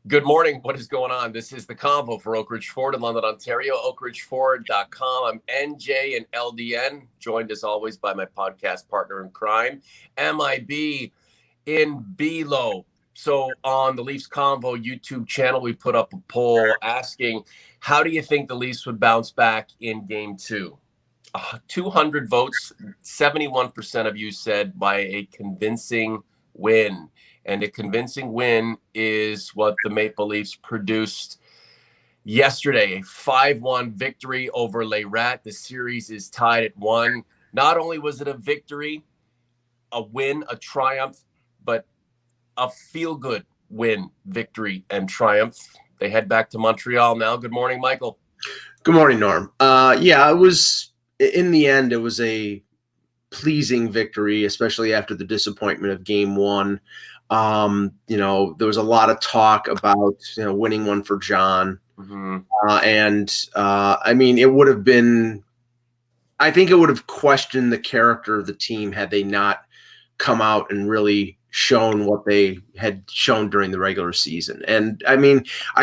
Good morning. What is going on? This is the Convo for Oak Ridge Ford in London, Ontario, oakridgeford.com. I'm NJ and LDN, joined as always by my podcast partner in crime, MIB in Below. So on the Leafs Convo YouTube channel, we put up a poll asking, how do you think the Leafs would bounce back in Game 2? 200 votes, 71% of you said by a convincing win. And a convincing win is what the Maple Leafs produced yesterday. A 5-1 victory over Les Rats. The series is tied at 1. Not only was it a victory, a win, a triumph, but a feel-good win, victory, and triumph. They head back to Montreal now. Good morning, Michael. Good morning, Norm. It was, in the end, it was a pleasing victory, especially after the disappointment of Game 1. There was a lot of talk about, winning one for John. Mm-hmm. It would have been, I think it would have questioned the character of the team had they not come out and really shown what they had shown during the regular season. And I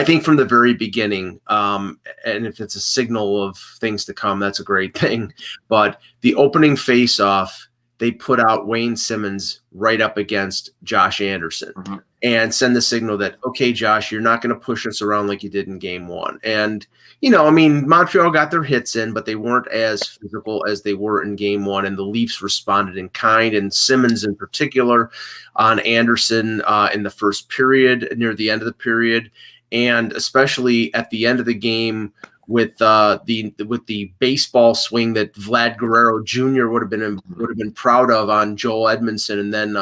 think from the very beginning, and if it's a signal of things to come, that's a great thing. But the opening face-off, they put out Wayne Simmonds right up against Josh Anderson, mm-hmm. and send the signal that, okay, Josh, you're not going to push us around like you did in Game 1. And, Montreal got their hits in, but they weren't as physical as they were in Game 1, and the Leafs responded in kind, and Simmonds in particular on Anderson in the first period, near the end of the period, and especially at the end of the game with the baseball swing that Vlad Guerrero Jr. would have been proud of on Joel Edmondson, and then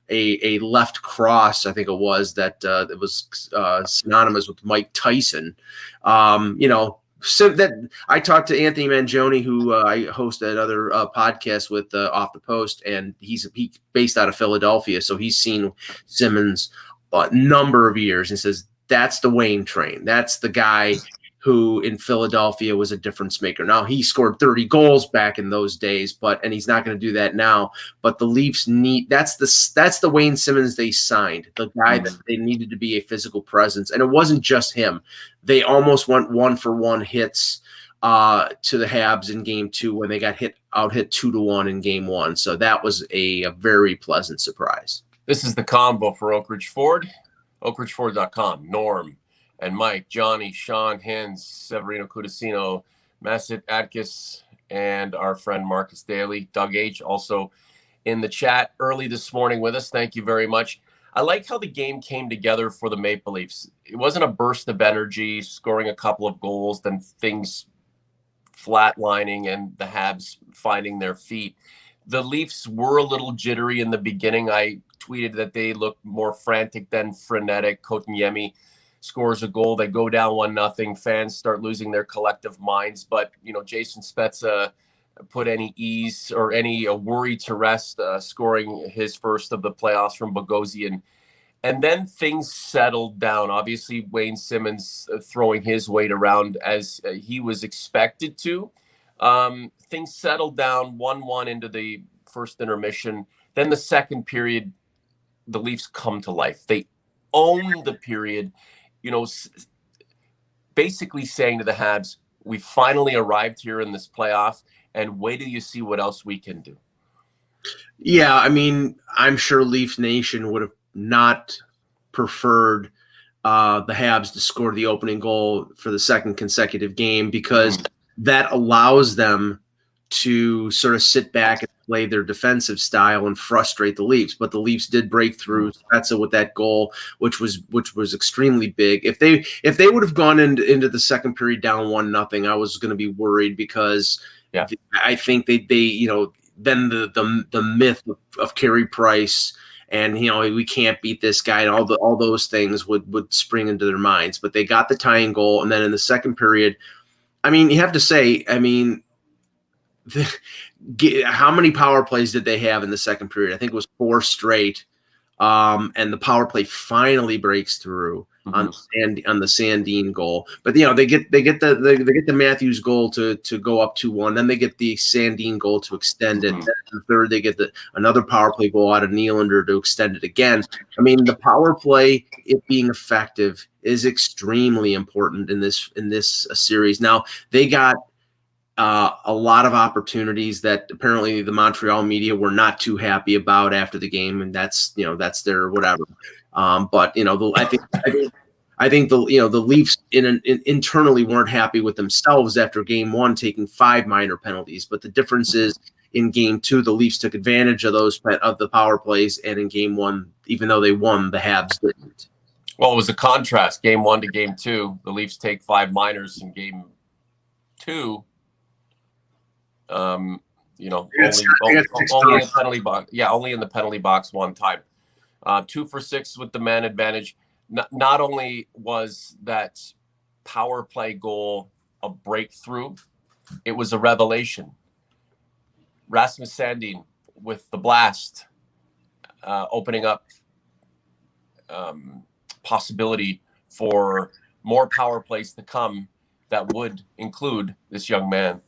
a left cross, I think it was, that was synonymous with Mike Tyson. So that I talked to Anthony Mangione, who I host another podcast with, Off the Post, and he's based out of Philadelphia, so he's seen Simmonds a number of years, and says that's the Wayne train. That's the guy who in Philadelphia was a difference maker. Now, he scored 30 goals back in those days, and he's not going to do that now. But the Leafs that's the Wayne Simmonds they signed, the guy that they needed to be a physical presence. And it wasn't just him. They almost went 1-for-1 hits to the Habs in Game 2 when they got out hit 2-1 in Game 1. So that was a very pleasant surprise. This is the Convo for Oak Ridge Ford, oakridgeford.com. Norm and Mike, Johnny, Sean, Hins, Severino Cudicino, Massit Atkis, and our friend Marcus Daly. Doug H. also in the chat early this morning with us. Thank you very much. I like how the game came together for the Maple Leafs. It wasn't a burst of energy, scoring a couple of goals, then things flatlining and the Habs finding their feet. The Leafs were a little jittery in the beginning. I tweeted that they looked more frantic than frenetic. Kotkaniemi scores a goal, they go down 1-0. Fans start losing their collective minds. But, Jason Spezza put any ease or any worry to rest, scoring his first of the playoffs from Bogosian. And then things settled down. Obviously, Wayne Simmonds throwing his weight around as he was expected to. Things settled down 1-1 into the first intermission. Then the second period, the Leafs come to life. They own the period. Basically saying to the Habs, we finally arrived here in this playoff, and wait till you see what else we can do. Yeah, I'm sure Leafs Nation would have not preferred the Habs to score the opening goal for the second consecutive game, because that allows them to sort of sit back and play their defensive style and frustrate the Leafs. But the Leafs did break through Spezza with that goal, which was extremely big. If they would have gone into the second period down 1-0, I was going to be worried, because I think they then the myth of Carey Price and we can't beat this guy and all those things would spring into their minds. But they got the tying goal, and then in the second period, you have to say, how many power plays did they have in the second period? I think it was 4 straight. and the power play finally breaks through on the Sandin goal. But they get the Matthews goal to go up 2-1. Then they get the Sandin goal to extend it. Then the third, they get another power play goal out of Nylander to extend it again. I mean, the power play, it being effective, is extremely important in this series. Now they got a lot of opportunities that apparently the Montreal media were not too happy about after the game, and that's their whatever. But I think the Leafs internally weren't happy with themselves after Game 1 taking 5 minor penalties. But the difference is in Game 2, the Leafs took advantage of the power plays, and in Game 1, even though they won, the Habs didn't. Well, it was a contrast. Game 1 to Game 2, the Leafs take 5 minors in Game 2. Only in the penalty box. Yeah, only in the penalty box one time. 2 for 6 with the man advantage. Not only was that power play goal a breakthrough, it was a revelation. Rasmus Sandin with the blast, opening up possibility for more power plays to come that would include this young man.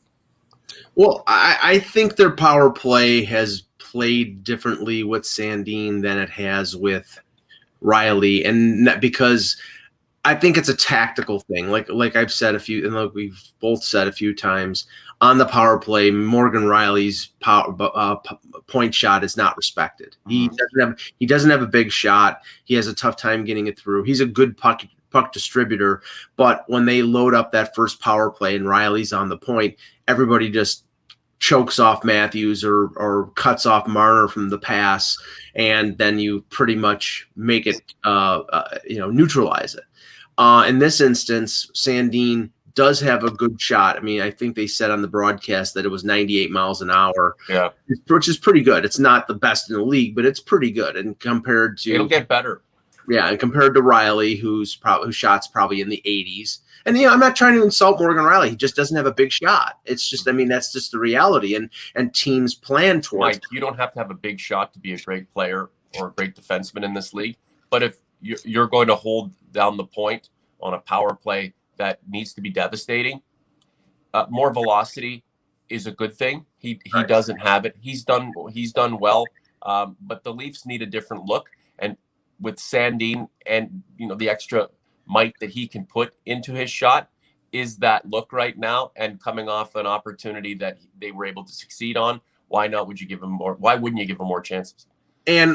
Well, I think their power play has played differently with Sandin than it has with Riley, and because I think it's a tactical thing. Like I've said and like we've both said a few times on the power play, Morgan Riley's point shot is not respected. He doesn't have a big shot. He has a tough time getting it through. He's a good puck distributor, but when they load up that first power play and Riley's on the point, everybody just chokes off Matthews or cuts off Marner from the pass, and then you pretty much make it neutralize it. In this instance, Sandin does have a good shot. I mean, I think they said on the broadcast that it was 98 miles an hour, which is pretty good. It's not the best in the league, but it's pretty good. And compared to, it'll get better. Yeah, and compared to Riley, whose shot's probably in the 80s. And I'm not trying to insult Morgan Riley. He just doesn't have a big shot. It's just, that's just the reality. And teams plan towards. Mike, you don't have to have a big shot to be a great player or a great defenseman in this league. But if you're going to hold down the point on a power play that needs to be devastating, more velocity is a good thing. He doesn't have it. He's done well. But the Leafs need a different look. And with Sandin and the extra might that he can put into his shot, is that look right now, and coming off an opportunity that they were able to succeed on, why wouldn't you give him more chances? And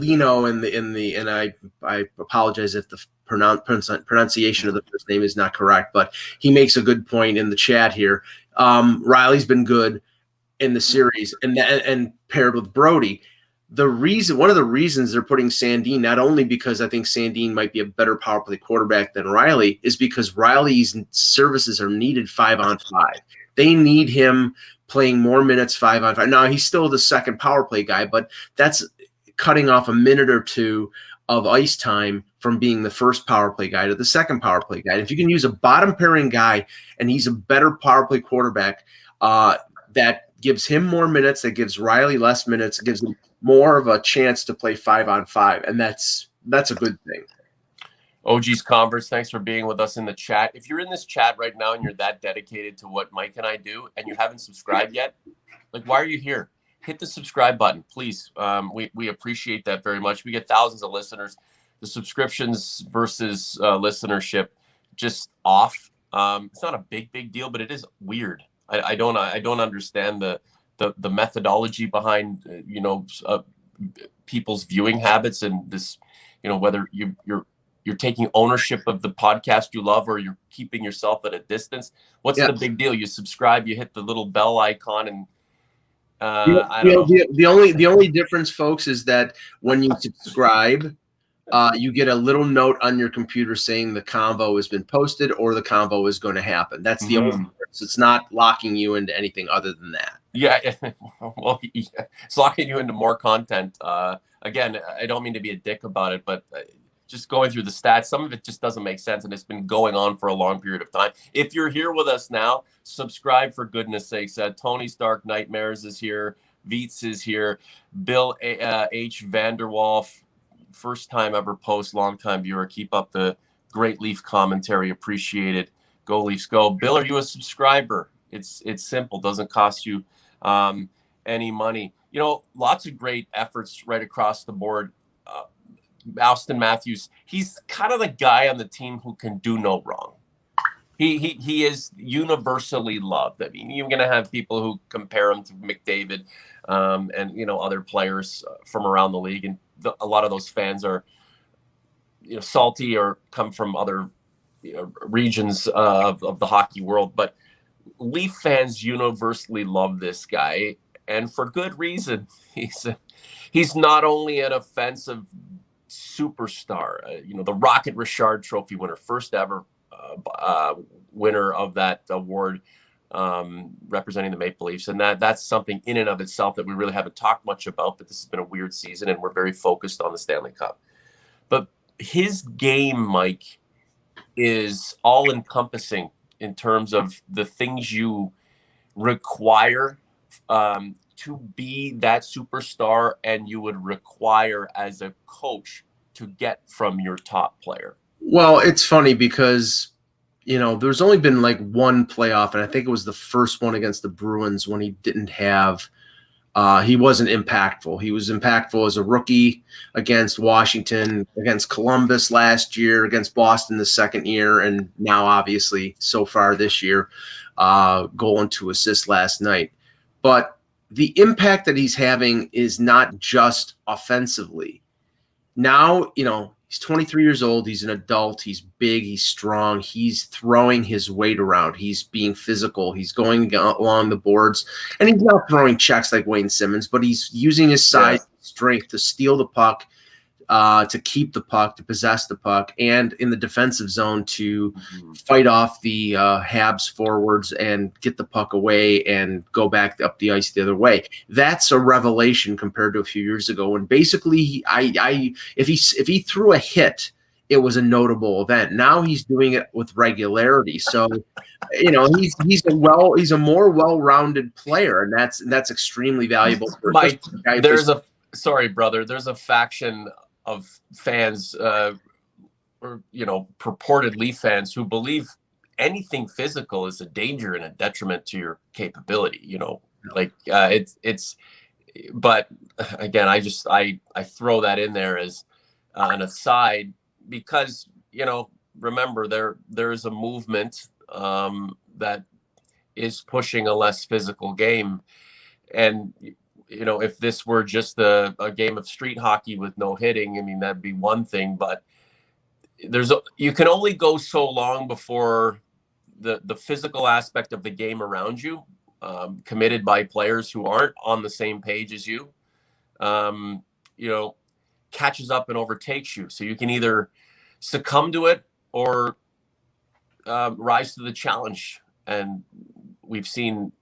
Lino and I apologize if the pronunciation of the first name is not correct, but he makes a good point in the chat here. Riley's been good in the series, and paired with Brody. One of the reasons they're putting Sandin, not only because I think Sandin might be a better power play quarterback than Riley, is because Riley's services are needed 5-on-5. They need him playing more minutes 5-on-5. Now, he's still the second power play guy, but that's cutting off a minute or two of ice time from being the first power play guy to the second power play guy. And if you can use a bottom pairing guy and he's a better power play quarterback, that gives him more minutes, that gives Riley less minutes, it gives him more of a chance to play 5-on-5, and that's a good thing. OG's Converse, thanks for being with us in the chat. If you're in this chat right now and you're that dedicated to what Mike and I do and you haven't subscribed yet, why are you here? Hit the subscribe button, please. We appreciate that very much. We get thousands of listeners. The subscriptions versus listenership just off. It's not a big deal, but it is weird. I don't understand the methodology behind people's viewing habits, and this, whether you're taking ownership of the podcast you love or you're keeping yourself at a distance. What's the big deal? You subscribe, you hit the little bell icon, and I don't know. The only difference, folks, is that when you subscribe, you get a little note on your computer saying the convo has been posted or the convo is going to happen. That's the only difference. It's not locking you into anything other than that. Yeah, well, it's locking you into more content. Again, I don't mean to be a dick about it, but just going through the stats, some of it just doesn't make sense, and it's been going on for a long period of time. If you're here with us now, subscribe for goodness sakes. Tony Stark Nightmares is here. Veets is here. Bill H. Vanderwolf. first time ever post, long time viewer. Keep up the great Leaf commentary. Appreciate it. Go Leafs, go. Bill, are you a subscriber? It's simple. Doesn't cost you any money. Lots of great efforts right across the board. Austin Matthews, he's kind of the guy on the team who can do no wrong. He is universally loved. I mean, you're going to have people who compare him to McDavid and other players from around the league, and a lot of those fans are salty or come from other regions of the hockey world. But Leaf fans universally love this guy, and for good reason. He's not only an offensive superstar, the Rocket Richard Trophy winner, first ever winner of that award, representing the Maple Leafs, and that's something in and of itself that we really haven't talked much about. But this has been a weird season, and we're very focused on the Stanley Cup. But his game, Mike, is all encompassing in terms of the things you require to be that superstar, and you would require as a coach to get from your top player. Well, it's funny because, there's only been like one playoff, and I think it was the first one against the Bruins when he didn't have he wasn't impactful. He was impactful as a rookie against Washington, against Columbus last year, against Boston the second year, and now obviously so far this year, goal and 2 assists last night. But the impact that he's having is not just offensively. Now, he's 23 years old. He's an adult. He's big. He's strong. He's throwing his weight around. He's being physical. He's going along the boards. And he's not throwing checks like Wayne Simmons, but he's using his size, strength to steal the puck, to keep the puck, to possess the puck, and in the defensive zone to fight off the Habs forwards and get the puck away and go back up the ice the other way. That's a revelation compared to a few years ago when basically if he threw a hit, it was a notable event. Now he's doing it with regularity. So, he's a more well-rounded player, and that's extremely valuable. Mike, there's a faction of fans, or purported Leaf fans, who believe anything physical is a danger and a detriment to your capability. But again, I throw that in there as an aside because remember there's a movement that is pushing a less physical game, and if this were just a game of street hockey with no hitting, I mean, that'd be one thing, but you can only go so long before the physical aspect of the game around you, committed by players who aren't on the same page as you, catches up and overtakes you. So you can either succumb to it or rise to the challenge. And we've seen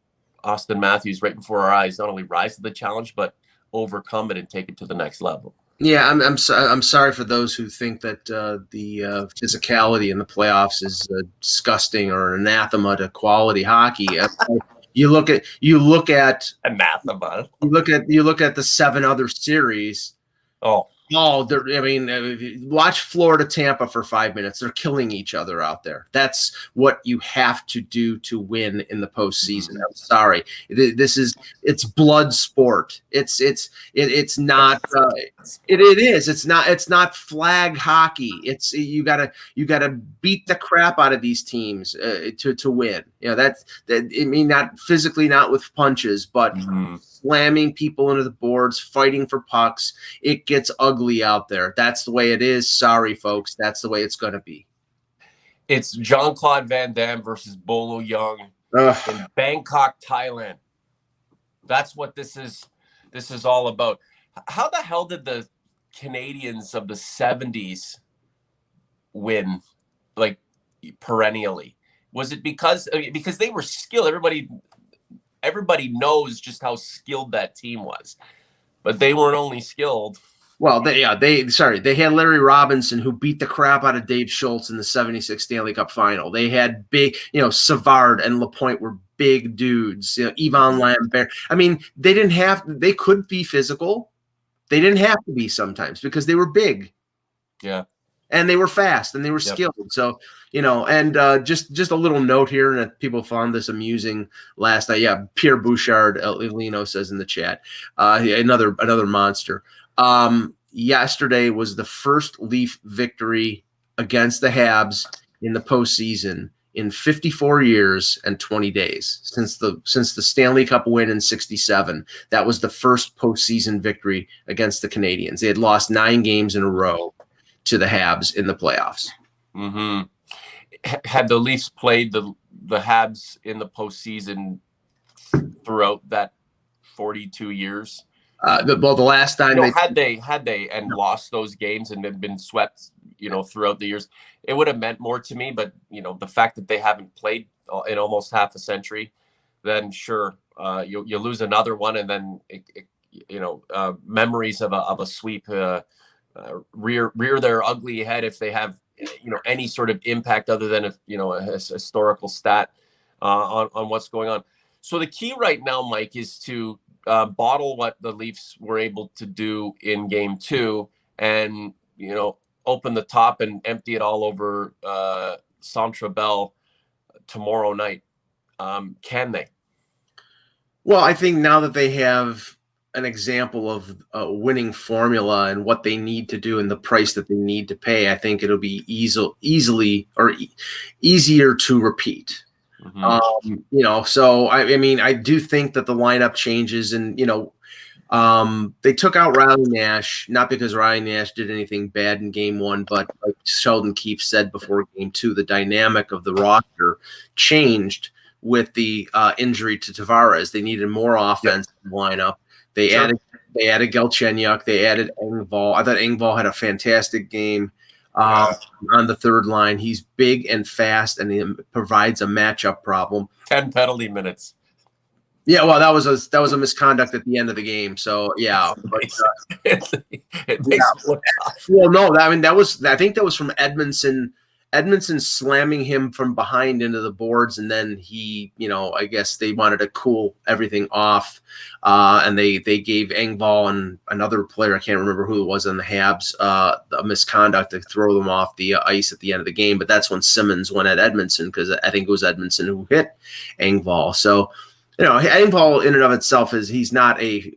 Austin Matthews right before our eyes not only rise to the challenge but overcome it and take it to the next level. Yeah, I'm sorry for those who think that the physicality in the playoffs is disgusting or anathema to quality hockey. You look at anathema. You look at the 7 other series. Watch Florida Tampa for 5 minutes. They're killing each other out there. That's what you have to do to win in the postseason. I'm sorry. It's blood sport. It's not. It is. It's not flag hockey. It's you gotta beat the crap out of these teams to win. Not physically, not with punches, but slamming people into the boards, fighting for pucks. It gets ugly out there. That's the way it is. Sorry, folks. That's the way it's going to be. It's Jean-Claude Van Damme versus Bolo Young in Bangkok, Thailand. That's what this is all about. How the hell did the Canadians of the 70s win, like, perennially? Was it because they were skilled? Everybody knows just how skilled that team was, but they weren't only skilled. Well, they had Larry Robinson, who beat the crap out of Dave Schultz in the 76 Stanley Cup final. They had big, Savard and Lapointe were big dudes, Yvon Lambert. I mean, they could be physical, They didn't have to be sometimes because they were big. Yeah. And they were fast and they were skilled. So, and just a little note here, and that people found this amusing last night. Yeah, Pierre Bouchard, Lino says in the chat, another monster. Yesterday was the first Leaf victory against the Habs in the postseason in 54 years and 20 days since the Stanley Cup win in '67. That was the first postseason victory against the Canadiens. They had lost 9 games in a row to the Habs in the playoffs. Mm-hmm. Had the Leafs played the Habs in the postseason throughout that 42 years? The last time had they and lost those games and had been swept, throughout the years, it would have meant more to me. But the fact that they haven't played in almost half a century, then sure, you lose another one, and then memories of a sweep rear their ugly head if they have any sort of impact other than a historical stat on what's going on. So the key right now, Mike, is to bottle what the Leafs were able to do in Game 2, and open the top and empty it all over Centre Bell tomorrow night. Can they? Well, I think now that they have an example of a winning formula and what they need to do and the price that they need to pay, I think it'll be easier to repeat. Mm-hmm. So I do think that the lineup changes, and they took out Riley Nash, not because Riley Nash did anything bad in Game 1, but like Sheldon Keefe said before Game 2, the dynamic of the roster changed with the injury to Tavares. They needed more offense in the lineup. They added Galchenyuk. They added Engvall. I thought Engvall had a fantastic game on the third line. He's big and fast, and he provides a matchup problem. 10 penalty minutes. Yeah, well, that was a misconduct at the end of the game. So yeah, it makes it look tough. Well, no, I think that was from Edmondson. Edmondson slamming him from behind into the boards, and then he, I guess they wanted to cool everything off, and they gave Engvall and another player, I can't remember who it was on the Habs, a misconduct to throw them off the ice at the end of the game. But that's when Simmons went at Edmondson, because I think it was Edmondson who hit Engvall. So, Engvall in and of itself he's not a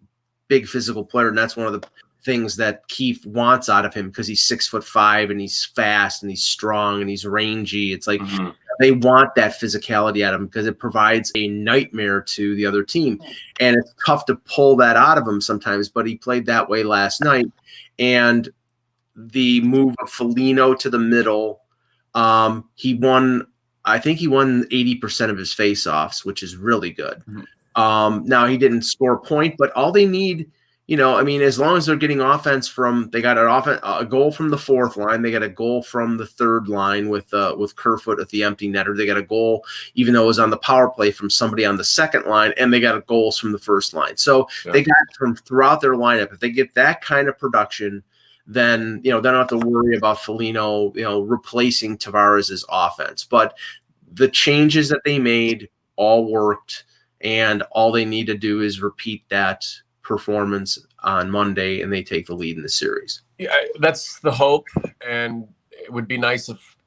big physical player, and that's one of the things that Keefe wants out of him, because he's 6'5" and he's fast and he's strong and he's rangy. It's like they want that physicality out of him because it provides a nightmare to the other team, and it's tough to pull that out of him sometimes. But he played that way last night, and the move of Foligno to the middle, he won 80% of his faceoffs, which is really good. Now he didn't score a point, but all they need, as long as they're getting offense they got a goal from the fourth line, they got a goal from the third line with Kerfoot at the empty netter, they got a goal, even though it was on the power play, from somebody on the second line, and they got goals from the first line. So they got from throughout their lineup. If they get that kind of production, then they don't have to worry about Foligno, replacing Tavares' offense. But the changes that they made all worked, and all they need to do is repeat that performance on Monday, and they take the lead in the series. Yeah, that's the hope, and it would be nice if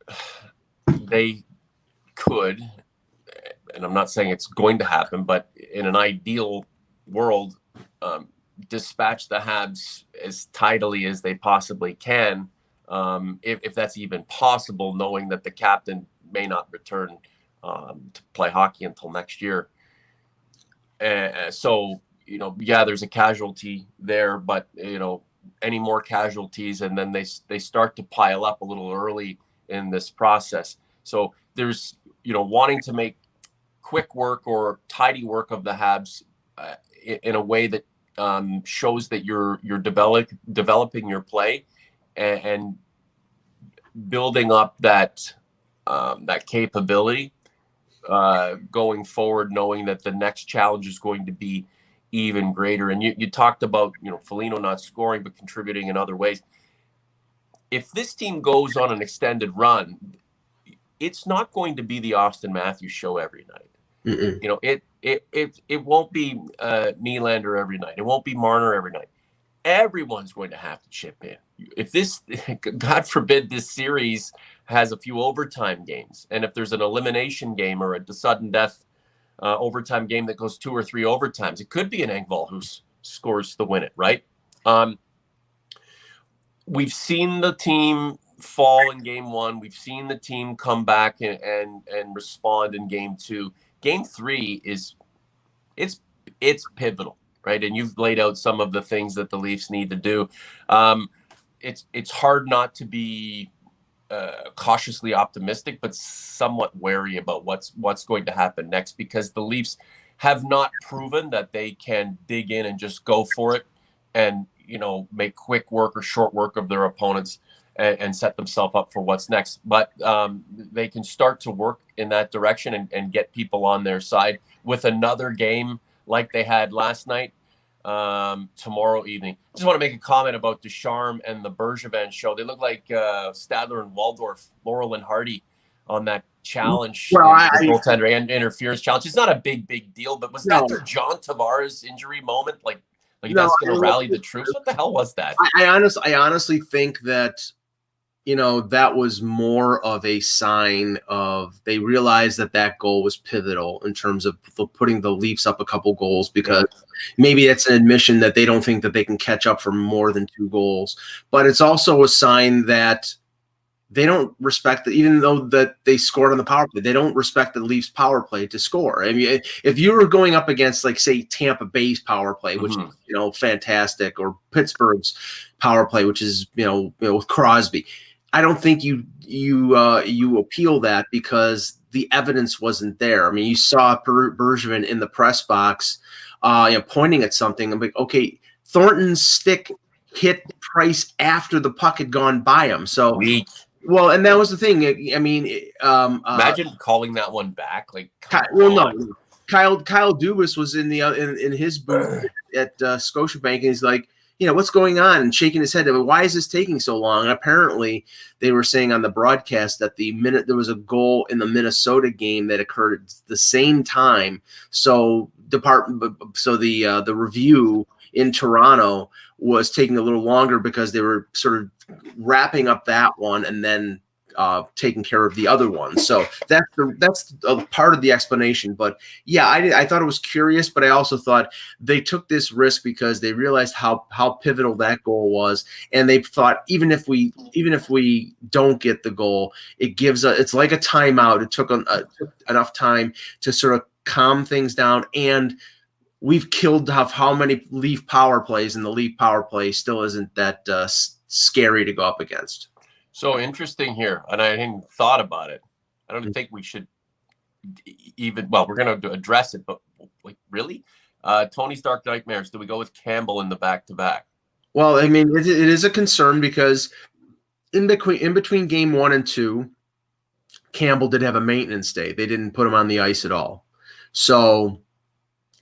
they could, and I'm not saying it's going to happen, but in an ideal world, dispatch the Habs as tidily as they possibly can, if that's even possible, knowing that the captain may not return to play hockey until next year. So, there's a casualty there, but, any more casualties, and then they start to pile up a little early in this process. So there's, wanting to make quick work or tidy work of the Habs in a way that shows that you're developing your play and building up that capability going forward, knowing that the next challenge is going to be even greater. And you talked about, Foligno not scoring, but contributing in other ways. If this team goes on an extended run, it's not going to be the Austin Matthews show every night. Mm-mm. It won't be Nylander every night. It won't be Marner every night. everyone's going to have to chip in. If this, God forbid, this series has a few overtime games, and if there's an elimination game or a sudden death overtime game that goes 2 or 3 overtimes, it could be an Engvall who scores to win it, right? We've seen the team fall in game 1. We've seen the team come back and respond in game 2. Game 3 it's pivotal, right? And you've laid out some of the things that the Leafs need to do. It's hard not to be cautiously optimistic, but somewhat wary about what's going to happen next, because the Leafs have not proven that they can dig in and just go for it and make quick work or short work of their opponents and set themselves up for what's next. But they can start to work in that direction and get people on their side with another game like they had last night tomorrow evening. Just want to make a comment about Ducharme and the Bergevin show. They look like Stadler and Waldorf, Laurel and Hardy on that challenge, the goaltender and interference challenge. It's not a big deal, but was that their John Tavares injury moment? Like that's going to rally the troops? What the hell was that? I honestly think that that was more of a sign of they realized that goal was pivotal in terms of putting the Leafs up a couple goals, because maybe it's an admission that they don't think that they can catch up for more than 2 goals. But it's also a sign that they don't respect even though that they scored on the power play, they don't respect the Leafs power play to score. I mean, if you were going up against, like, say, Tampa Bay's power play, which is, fantastic, or Pittsburgh's power play, which is, with Crosby, I don't think you appeal that because the evidence wasn't there. I mean, you saw Bergevin in the press box, pointing at something. I'm like, okay, Thornton's stick hit Price after the puck had gone by him. So, well, and that was the thing. I mean, imagine calling that one back. Like, Kyle Dubas was in his booth at Scotiabank, and he's like, what's going on? And shaking his head. Why is this taking so long? And apparently they were saying on the broadcast that there was a goal in the Minnesota game that occurred at the same time. So the review in Toronto was taking a little longer because they were sort of wrapping up that one and then taking care of the other one. So that's a part of the explanation. But yeah, I thought it was curious, but I also thought they took this risk because they realized how pivotal that goal was, and they thought even if we don't get the goal, it gives it's like a timeout. It took enough time to sort of calm things down, and we've killed how many Leaf power plays, and the Leaf power play still isn't that scary to go up against. So interesting here, and I hadn't thought about it. I don't think we should even. Well, we're going to address it, but like, really, Tony's Dark Nightmares. Do we go with Campbell in the back-to-back? Well, I mean, it is a concern because in between game 1 and 2, Campbell did have a maintenance day. They didn't put him on the ice at all. So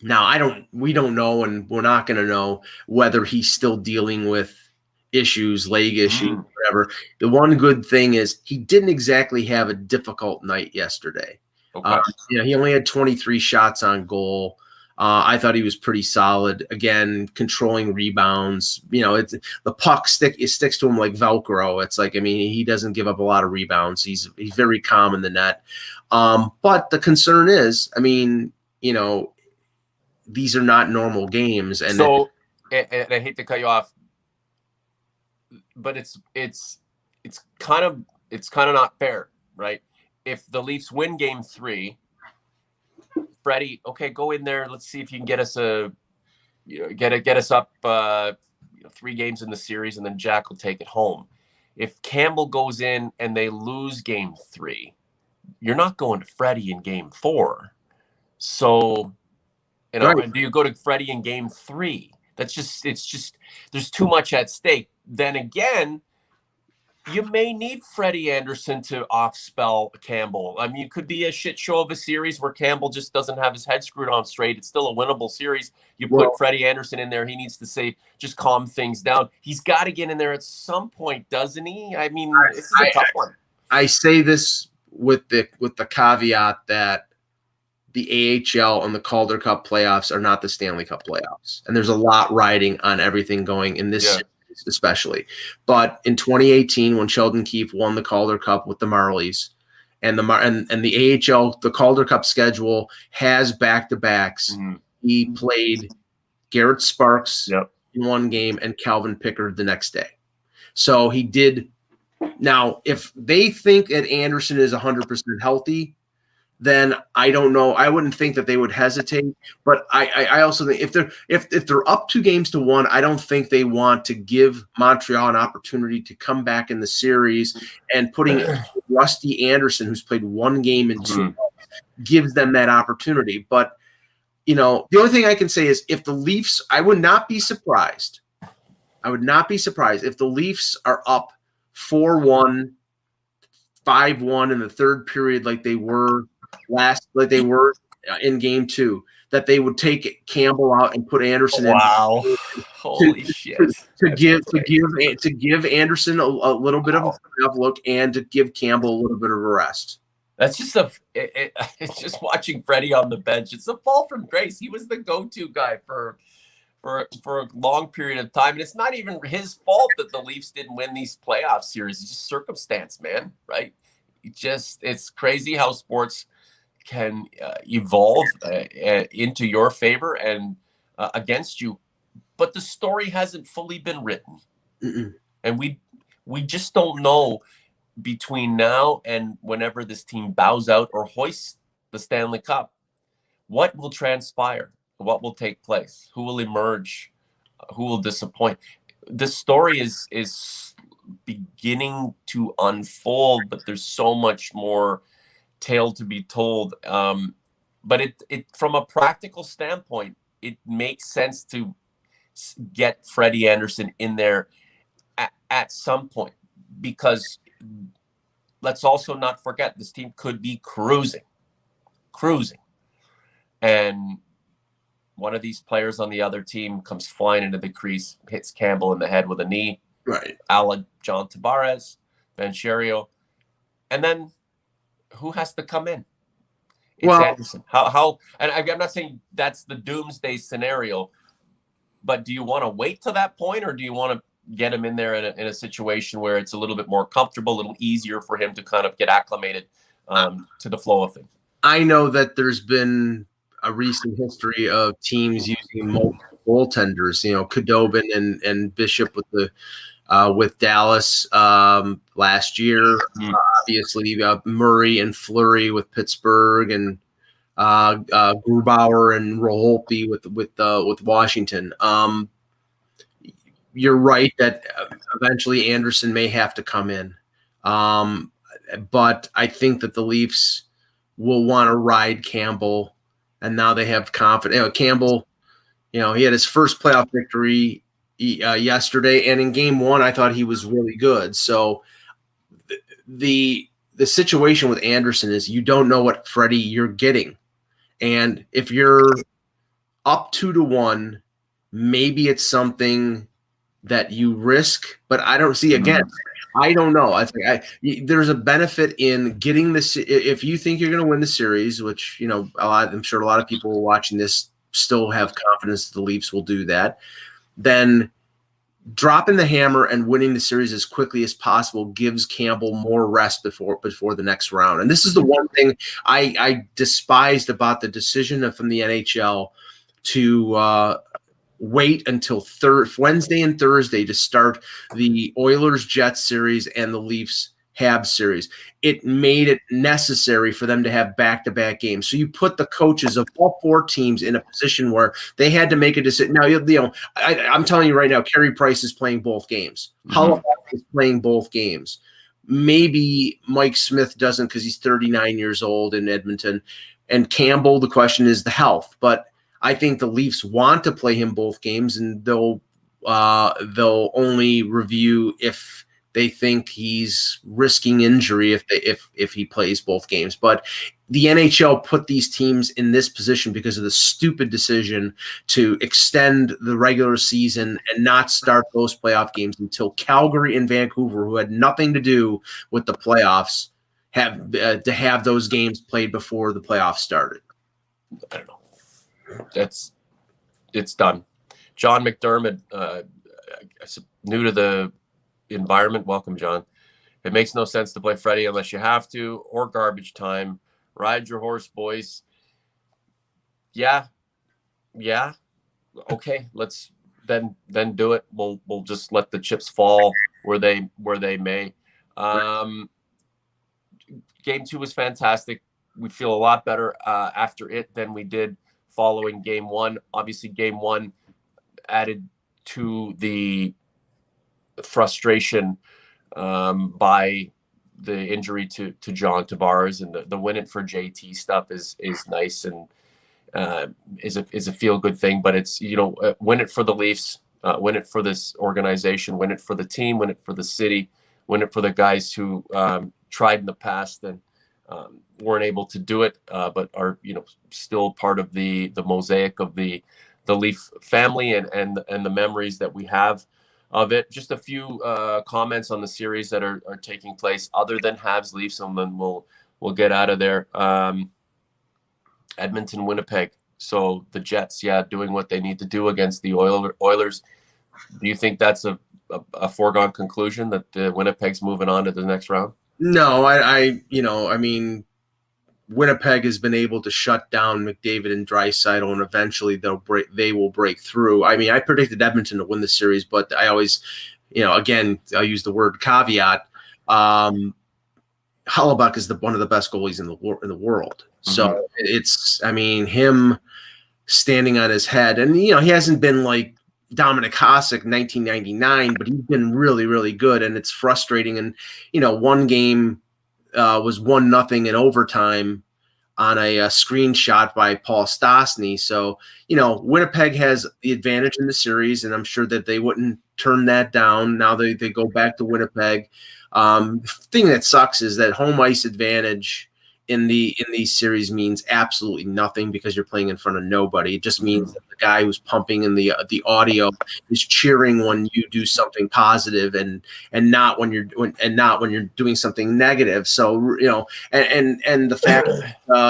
now we don't know, and we're not going to know whether he's still dealing with issues, leg issues, whatever. The one good thing is he didn't exactly have a difficult night yesterday. Okay. He only had 23 shots on goal. I thought he was pretty solid. Again, controlling rebounds. It's the puck sticks to him like Velcro. It's like, I mean, he doesn't give up a lot of rebounds. He's very calm in the net. But the concern is, I mean, these are not normal games. And so, and I hate to cut you off, but it's kind of not fair, right? If the Leafs win game 3, Freddie, okay, go in there. Let's see if you can get us get us up 3 games in the series, and then Jack will take it home. If Campbell goes in and they lose game 3, you're not going to Freddie in game 4. So, right. Do you go to Freddie in game 3? It's just there's too much at stake. Then again, you may need Freddie Anderson to off-spell Campbell. I mean, it could be a shit show of a series where Campbell just doesn't have his head screwed on straight. It's still a winnable series. You put Freddie Anderson in there. He needs to just calm things down. He's got to get in there at some point, doesn't he? I mean, this is a tough one. I say this with the caveat that the AHL and the Calder Cup playoffs are not the Stanley Cup playoffs. And there's a lot riding on everything going in this series especially. But in 2018, when Sheldon Keefe won the Calder Cup with the Marlies, and the AHL, the Calder Cup schedule has back-to-backs. Mm-hmm. He played Garrett Sparks in one game and Calvin Pickard the next day. So he did. Now, if they think that Anderson is 100% healthy, then I don't know. I wouldn't think that they would hesitate. But I also think if they're up 2-1, I don't think they want to give Montreal an opportunity to come back in the series, and putting Rusty Anderson, who's played one game in 2 months, gives them that opportunity. But the only thing I can say is if the Leafs, I would not be surprised. I would not be surprised if the Leafs are up 4-1, 5-1 in the third period, like they were in game 2, that they would take Campbell out and put Anderson in. Wow. Holy shit. To give Anderson a little bit of a playoff look and to give Campbell a little bit of a rest. That's just it's just watching Freddie on the bench. It's a fall from grace. He was the go-to guy for a long period of time. And it's not even his fault that the Leafs didn't win these playoff series. It's just circumstance, man. Right? It's crazy how sports can evolve into your favor and against you, but the story hasn't fully been written. Mm-mm. And we just don't know between now and whenever this team bows out or hoists the Stanley Cup, what will transpire, what will take place, who will emerge, who will disappoint. The story is beginning to unfold, but there's so much more tale to be told. But it from a practical standpoint, it makes sense to get Freddie Anderson in there at some point, because let's also not forget this team could be cruising, and one of these players on the other team comes flying into the crease, hits Campbell in the head with a knee, right? A la John Tavares, Bancherio, and then who has to come in? It's Anderson. How? And I'm not saying that's the doomsday scenario, but do you want to wait to that point, or do you want to get him in there in a situation where it's a little bit more comfortable, a little easier for him to kind of get acclimated to the flow of things? I know that there's been a recent history of teams using multiple goaltenders. Khudobin and Bishop with Dallas last year. Obviously, Murray and Fleury with Pittsburgh, and Grubauer and Roholpe with Washington. You're right that eventually Anderson may have to come in, but I think that the Leafs will want to ride Campbell, and now they have confidence. Campbell, he had his first playoff victory yesterday, and in game 1 I thought he was really good. So the situation with Anderson is you don't know what Freddie you're getting, and if you're up 2-1, maybe it's something that you risk, but I don't see, again, I don't know. I think there's a benefit in getting this. If you think you're going to win the series, which I'm sure a lot of people watching this still have confidence the Leafs will do that, then dropping the hammer and winning the series as quickly as possible gives Campbell more rest before the next round. And this is the one thing I despised about the decision from the NHL to wait until Wednesday and Thursday to start the Oilers-Jets series and the Leafs Habs series. It made it necessary for them to have back-to-back games. So you put the coaches of all 4 teams in a position where they had to make a decision. Now, I'm telling you right now, Carey Price is playing both games. Hollaback is playing both games. Maybe Mike Smith doesn't because he's 39 years old in Edmonton. And Campbell, the question is the health. But I think the Leafs want to play him both games, and they'll only review if they think he's risking injury if he plays both games. But the NHL put these teams in this position because of the stupid decision to extend the regular season and not start those playoff games until Calgary and Vancouver, who had nothing to do with the playoffs, have those games played before the playoffs started. I don't know. It's done. John McDermott, new to the environment. Welcome, John. It makes no sense to play Freddie unless you have to, or garbage time. Ride your horse, boys. Yeah. Okay, let's then do it. We'll just let the chips fall where they may. Game 2 was fantastic. We feel a lot better after it than we did following Game 1. Obviously, Game 1 added to the frustration by the injury to John Tavares, and the win it for JT stuff is nice and is a feel good thing. But it's, win it for the Leafs, win it for this organization, win it for the team, win it for the city, win it for the guys who tried in the past and weren't able to do it, but are still part of the mosaic of the Leaf family and the memories that we have of it. Just a few comments on the series that are taking place other than Habs Leafs, and then we'll get out of there. Edmonton, Winnipeg. So the Jets, doing what they need to do against the Oilers. Do you think that's a foregone conclusion that the Winnipeg's moving on to the next round? No, I mean, Winnipeg has been able to shut down McDavid and Draisaitl, and eventually they will break through. I mean, I predicted Edmonton to win the series, but I always, again, I'll use the word caveat. Hellebuyck is one of the best goalies in the world. So it's, I mean, him standing on his head, and he hasn't been like Dominic Hasek 1999, but he's been really, really good, and it's frustrating. And one game was 1-0 in overtime on a screenshot by Paul Stastny. So Winnipeg has the advantage in the series, and I'm sure that they wouldn't turn that down. Now they go back to Winnipeg. Thing that sucks is that home ice advantage in these series means absolutely nothing because you're playing in front of nobody. It just means that the guy who's pumping in the audio is cheering when you do something positive and not when you're doing something negative. So and the fact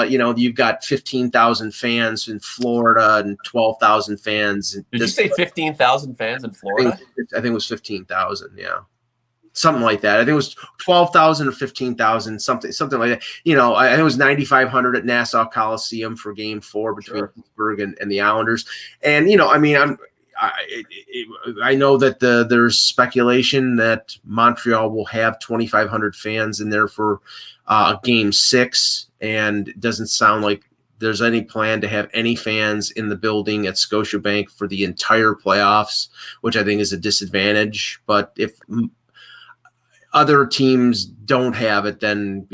you've got 15,000 fans in Florida and 12,000 fans. Did you say 15,000 fans in Florida? I think it was 15,000. Yeah. Something like that. I think it was 12,000 or 15,000, something like that. I think it was 9,500 at Nassau Coliseum for Game 4 between Pittsburgh and the Islanders. And I mean, I know that there's speculation that Montreal will have 2,500 fans in there for Game 6, and it doesn't sound like there's any plan to have any fans in the building at Scotiabank for the entire playoffs, which I think is a disadvantage. But if other teams don't have it, then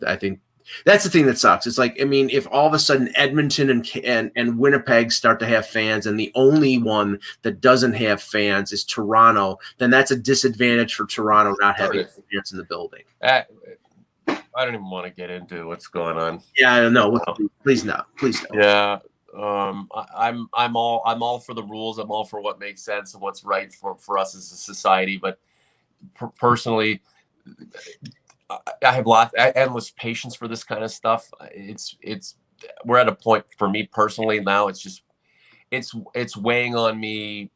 I think that's the thing that sucks. It's like, I mean, if all of a sudden Edmonton and Winnipeg start to have fans, and the only one that doesn't have fans is Toronto, then that's a disadvantage for Toronto not having fans in the building. I don't even want to get into what's going on. Yeah, I don't know. Please no. Yeah. I'm all for the rules. I'm all for what makes sense and what's right for us as a society, but personally, I have endless patience for this kind of stuff. We're at a point for me personally now. It's weighing on me.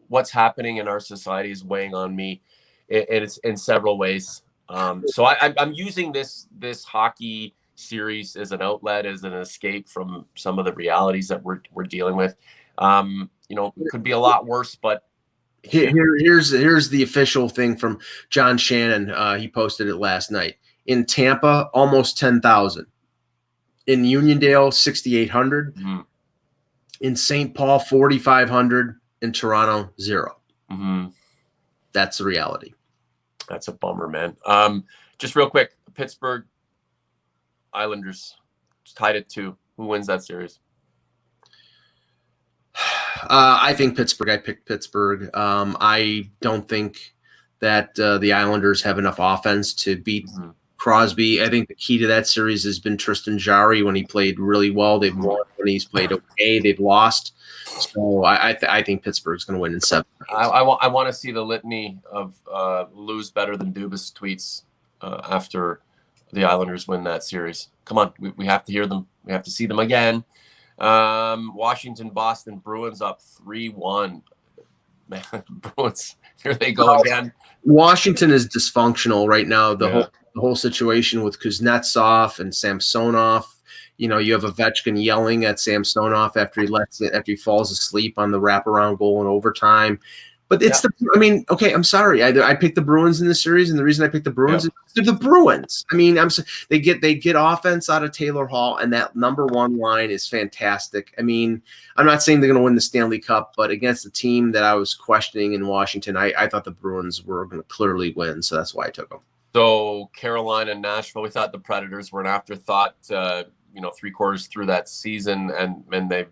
What's happening in our society is weighing on me, and it's in several ways. So I'm using this hockey series as an outlet, as an escape from some of the realities that we're dealing with. It could be a lot worse, but here's the official thing from John Shannon. He posted it last night. In Tampa, almost 10,000. In Uniondale, 6,800. Mm-hmm. In St. Paul, 4,500. In Toronto, 0. Mm-hmm. That's the reality. That's a bummer, man. Just real quick, Pittsburgh Islanders tied at 2. Who wins that series? I think Pittsburgh. I picked Pittsburgh. I don't think that the Islanders have enough offense to beat Crosby. I think the key to that series has been Tristan Jarry. When he played really well, they've won. When he's played okay, they've lost. So I think Pittsburgh's going to win in 7. I want to see the litany of lose better than Dubas tweets after the Islanders win that series. Come on, we have to hear them. We have to see them again. Washington, Boston Bruins up 3-1. Man, Bruins, here they go again. Washington is dysfunctional right now. The whole situation with Kuznetsov and Samsonov. You know, you have Ovechkin yelling at Samsonov after he falls asleep on the wraparound goal in overtime. But it's okay, I'm sorry. I picked the Bruins in this series, and the reason I picked the Bruins is they're the Bruins. I mean, they get offense out of Taylor Hall, and that number one line is fantastic. I mean, I'm not saying they're going to win the Stanley Cup, but against the team that I was questioning in Washington, I thought the Bruins were going to clearly win, so that's why I took them. So Carolina and Nashville, we thought the Predators were an afterthought. 3/4 through that season, and they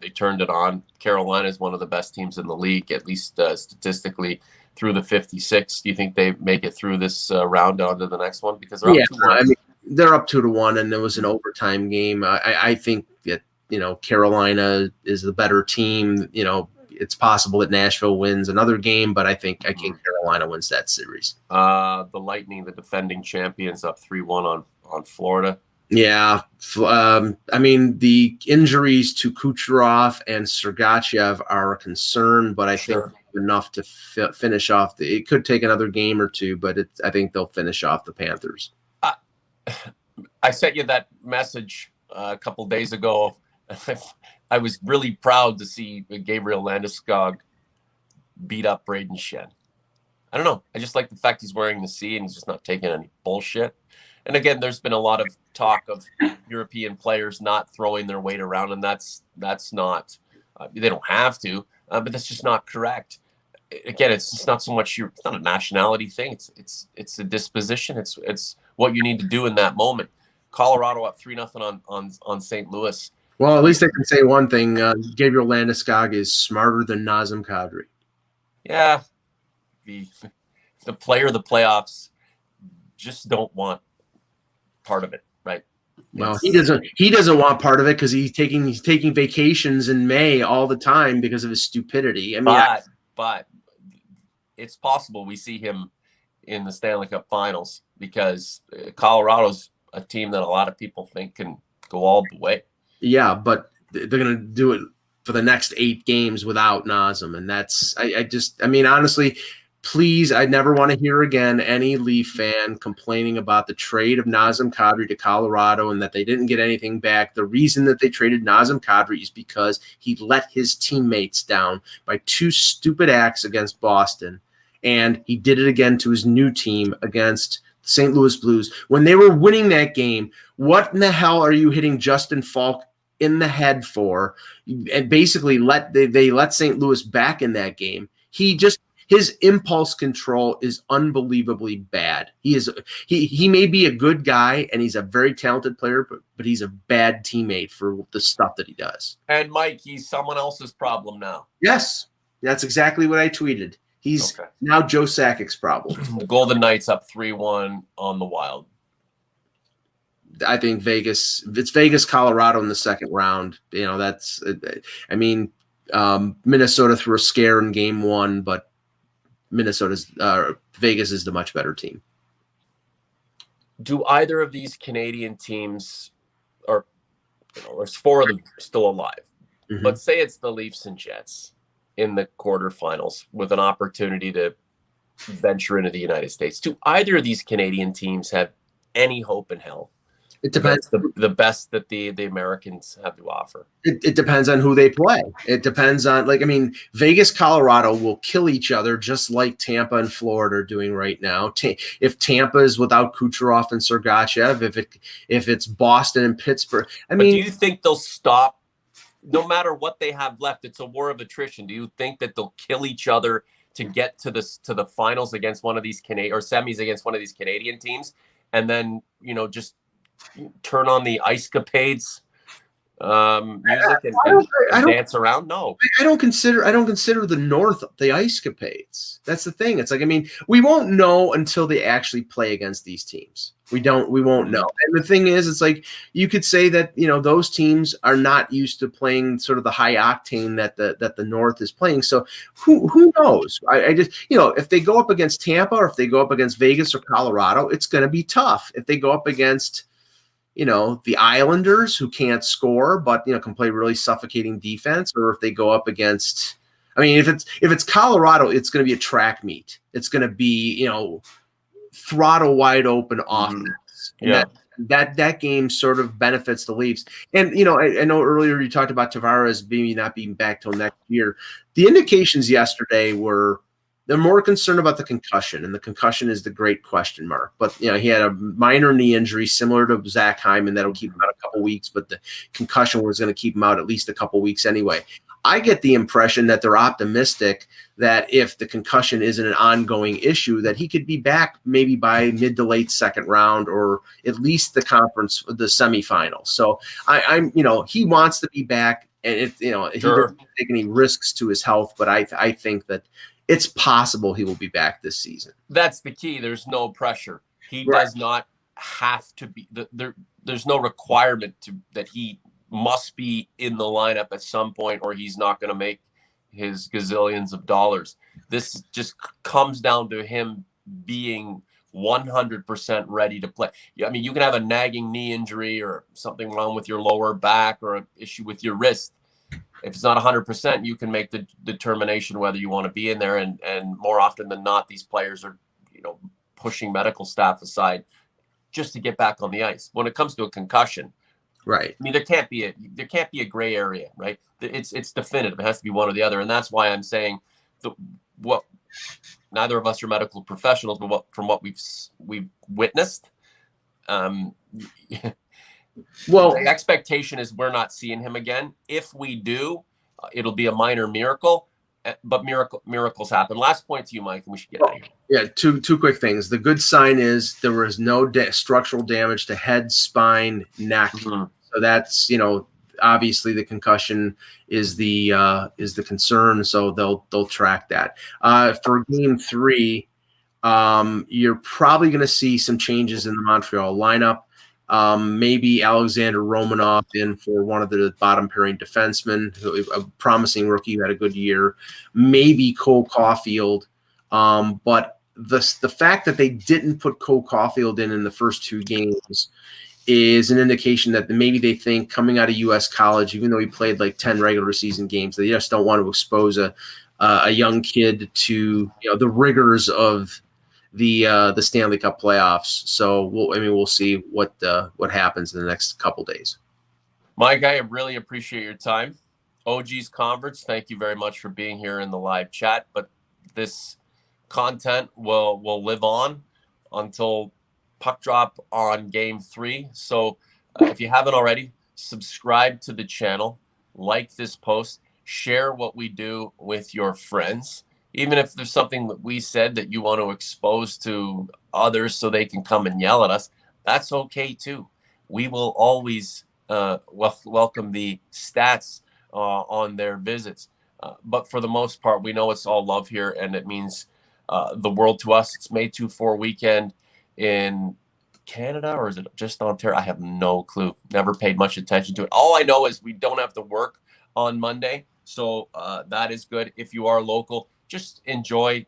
turned it on. Carolina is one of the best teams in the league, at least statistically, through the 56. Do you think they make it through this round on to the next one? Because they're up 2-1. I mean, they're up 2-1, and it was an overtime game. I think that Carolina is the better team. It's possible that Nashville wins another game, but I think Carolina wins that series. The Lightning, the defending champions, up 3-1 on Florida. Yeah. I mean, the injuries to Kucherov and Sergachev are a concern, but I think enough to finish off. It could take another game or two, but I think they'll finish off the Panthers. I sent you that message a couple days ago. I was really proud to see Gabriel Landeskog beat up Braden Shen. I don't know. I just like the fact he's wearing the C and he's just not taking any bullshit. And again, there's been a lot of talk of European players not throwing their weight around, and that's not they don't have to, but that's just not correct. Again, it's just not so much it's not a nationality thing. It's a disposition. It's what you need to do in that moment. Colorado up 3-0 on St. Louis. Well, at least I can say one thing: Gabriel Landeskog is smarter than Nazem Kadri. Yeah, the player of the playoffs just don't want part of it, right? Well, he doesn't want part of it because he's taking vacations in May all the time because of his stupidity. I mean, but it's possible we see him in the Stanley Cup Finals because Colorado's a team that a lot of people think can go all the way. Yeah, but they're going to do it for the next 8 games without Nazem, and that's I mean, honestly. Please, I never want to hear again any Leaf fan complaining about the trade of Nazem Kadri to Colorado and that they didn't get anything back. The reason that they traded Nazem Kadri is because he let his teammates down by 2 stupid acts against Boston, and he did it again to his new team against St. Louis Blues. When they were winning that game, what in the hell are you hitting Justin Falk in the head for? And basically they let St. Louis back in that game. His impulse control is unbelievably bad. He may be a good guy and he's a very talented player, but he's a bad teammate for the stuff that he does. And Mike, he's someone else's problem now. Yes, that's exactly what I tweeted. He's now Joe Sakic's problem. The Golden Knights up 3-1 on the Wild. I think it's Vegas, Colorado in the second round. Minnesota threw a scare in game 1, but Vegas is the much better team. Do either of these Canadian teams, or there's 4 of them still alive, but say it's the Leafs and Jets in the quarterfinals with an opportunity to venture into the United States. Do either of these Canadian teams have any hope in hell? It depends. The best that the Americans have to offer. It depends on who they play. It depends on, Vegas, Colorado will kill each other just like Tampa and Florida are doing right now. If Tampa is without Kucherov and Sergachev, if it's Boston and Pittsburgh, But do you think they'll stop? No matter what they have left, it's a war of attrition. Do you think that they'll kill each other to get to the finals against one of these or semis against one of these Canadian teams, and then just turn on the ice capades music and dance around? No. I don't consider the North the ice capades. That's the thing. It's like, I mean, we won't know until they actually play against these teams. We won't know. And the thing is, it's like, you could say that, those teams are not used to playing sort of the high octane that the North is playing. So who knows? I just, if they go up against Tampa, or if they go up against Vegas or Colorado, it's going to be tough. If they go up against, the Islanders, who can't score, but, can play really suffocating defense, or if they go up against, I mean, if it's Colorado, it's going to be a track meet. It's going to be, throttle wide open offense. And that game sort of benefits the Leafs. And, I know earlier you talked about Tavares maybe not being back till next year. The indications yesterday were, they're more concerned about the concussion, and the concussion is the great question mark. But, he had a minor knee injury similar to Zach Hyman that'll keep him out a couple weeks, but the concussion was going to keep him out at least a couple weeks anyway. I get the impression that they're optimistic that if the concussion isn't an ongoing issue, that he could be back maybe by mid to late second round, or at least the semifinals. So he wants to be back, and he doesn't take any risks to his health, but I think that it's possible he will be back this season. That's the key. There's no pressure. He does not have to be there's no requirement that he must be in the lineup at some point, or he's not going to make his gazillions of dollars. This just comes down to him being 100% ready to play. I mean, you can have a nagging knee injury or something wrong with your lower back or an issue with your wrist. If it's not 100%, you can make the determination whether you want to be in there. And more often than not, these players are, pushing medical staff aside just to get back on the ice. When it comes to a concussion, right? I mean, there can't be a gray area, right? It's definitive. It has to be one or the other, and that's why I'm saying what neither of us are medical professionals, but from what we've witnessed, well, the expectation is we're not seeing him again. If we do, it'll be a minor miracle, but miracles happen. Last point to you, Mike, and we should get out of here. Yeah, two quick things. The good sign is there was no structural damage to head, spine, neck. Mm-hmm. So that's, obviously the concussion is the concern. So they'll track that. For Game 3, you're probably going to see some changes in the Montreal lineup. Maybe Alexander Romanov in for one of the bottom pairing defensemen, a promising rookie who had a good year. Maybe Cole Caulfield. But the fact that they didn't put Cole Caulfield in the first two games is an indication that maybe they think, coming out of U.S. college, even though he played like 10 regular season games, they just don't want to expose a young kid to the rigors of the Stanley Cup playoffs. So we'll see what happens in the next couple days. Mike, I really appreciate your time. OG's Converts, thank you very much for being here in the live chat. But this content will live on until puck drop on Game 3. So if you haven't already, subscribe to the channel, like this post, share what we do with your friends. Even if there's something that we said that you want to expose to others so they can come and yell at us, that's okay too. We will always welcome the stats on their visits. But for the most part, we know it's all love here, and it means the world to us. It's May 2-4 weekend in Canada, or is it just Ontario? I have no clue. Never paid much attention to it. All I know is we don't have to work on Monday, so that is good. If you are local, just enjoy,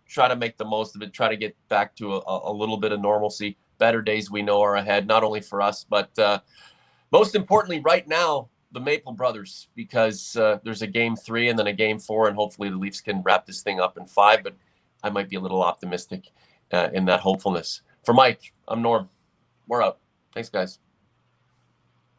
try to make the most of it, try to get back to a little bit of normalcy. Better days we know are ahead, not only for us, but most importantly right now, the Maple Brothers, because there's a Game 3 and then a Game 4, and hopefully the Leafs can wrap this thing up in 5, but I might be a little optimistic in that hopefulness. For Mike, I'm Norm. We're out. Thanks, guys.